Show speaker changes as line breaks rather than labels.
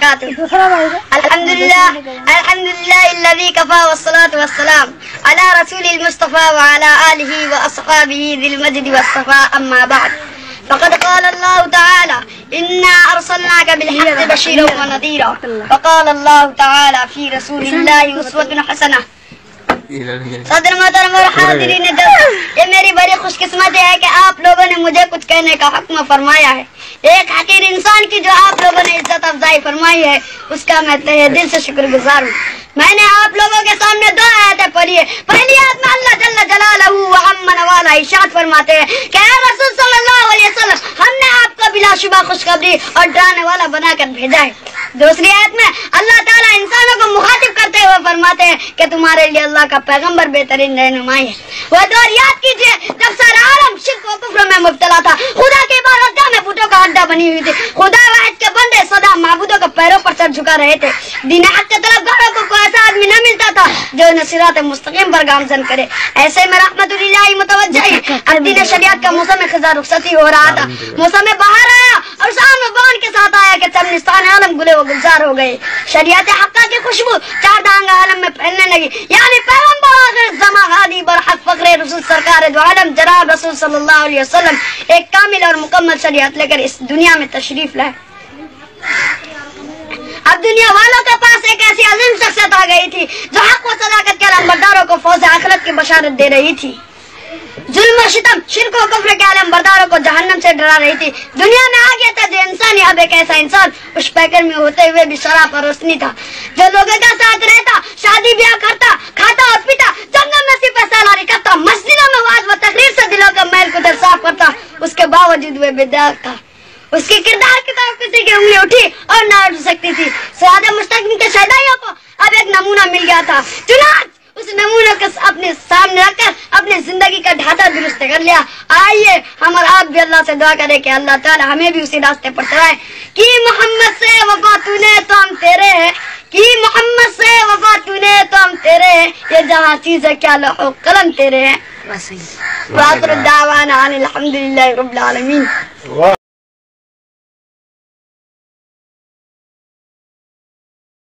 وبرکاتہ. الحمدللہ الذی کفا والصلاة والسلام علی رسول المصطفى وعلى آلہ واصحابہ ذی المجد والصفاء. اما بعد فقد قال اللہ تعالی انا ارسلناک بالحق بشیرا ونذیرا. وقال اللہ تعالی فی رسول اللہ اسوۃ حسنہ. صدر محترم اور حاضرین جلسہ، یہ میری بڑی خوش قسمت ہے کہ آپ لوگوں نے مجھے کچھ کہنے کا حکم فرمایا ہے. ایک حقیر انسان کی جو آپ لوگوں نے عزت افزائی فرمائی ہے اس کا میں تہہ دل سے شکر گزار ہوں. میں نے آپ لوگوں کے سامنے دو آیتیں پڑھی ہے. پہلی آیت میں اللہ جل جلالہ وعم نوالہ ارشاد فرماتے ہیں کہ اے رسول صلی اللہ علیہ وسلم، ہم نے آپ کو بلا شبہ خوشخبری اور ڈرانے والا بنا کر بھیجا ہے. دوسری آیت میں اللہ تعالیٰ انسانوں کو مخاطب کرتے ہوئے فرماتے ہیں کہ تمہارے لیے اللہ کا پیغمبر بہترین رہنمائی ہے. وہ دور یاد کیجئے جب سارا عالم شرک و کفر میں مبتلا تھا. خدا کی عبادت گاہ میں بتوں کا اڈا بنی ہوئی تھی. خدا واحد کے بندے سدا معبودوں کے پیروں پر سر جھکا رہے تھے. دین حق کے طلبگاروں کو کوئی ایسا آدمی نہ ملتا تھا جو انہیں صراط مستقیم پر گامزن کرے. ایسے میں رحمت اللہ متوجہ اب دین شریعت کا موسم خزاں رخصتی ہو رہا تھا. موسم بہار آیا اور شام بان کے ساتھ آیا کہ چمنستان عالم گلے و گلزار ہو گئے. شریعت حقہ کی خوشبو چار دانگ عالم میں پھیلنے لگی. یعنی پیغمبر آخر زمان ہادی برحق فخر رسول سرکار دو عالم جناب رسول صلی اللہ علیہ وسلم ایک کامل اور مکمل شریعت لے کر اس دنیا میں تشریف لائے. اب دنیا والوں کے پاس ایک ایسی عظیم شخصیت آ گئی تھی جو حق و صداقت کے علمبرداروں کو فوز آخرت کی بشارت دے رہی تھی. ظلم و ستم شرک و کفر کے علمبرداروں کو جہنم سے ڈرا رہی تھی. دنیا میں آ گیا تھا جو انسان اب ایک ایسا انسان اس پیکر میں ہوتے ہوئے بھی سراپا روشنی تھا، جو لوگوں کا ساتھ رہتا، شادی بیاہ کرتا، کھاتا اور پیتا، جنگل میں صرف سالاری کرتا، مسجدوں میں وعظ و تقریر سے دلوں کا میل کتر صاف کرتا. اس کے باوجود وہ بیدار تھا. اس کے کردار کی طرف کسی کی انگلی اٹھی اور نہ اٹھ سکتی تھی. سعادت مستقیم کے شہدائیوں کو اب ایک نمونہ مل گیا تھا. چنانچہ اس نمونہ کو اپنے سامنے رکھ کر اپنی زندگی کا ڈھانچہ درست کر لیا. آئیے ہم اور آپ بھی اللہ سے دعا کریں کہ اللہ تعالی ہمیں بھی اسی راستے پر چلائے. کی محمد سے وفا تو نے تو ہم تیرے ہیں، کی محمد سے وفا تو نے تو ہم تیرے ہیں، یہ جہاں چیز ہے کیا لوح و قلم تیرے ہیں. وآخر دعوانا ان الحمدللہ رب العالمین.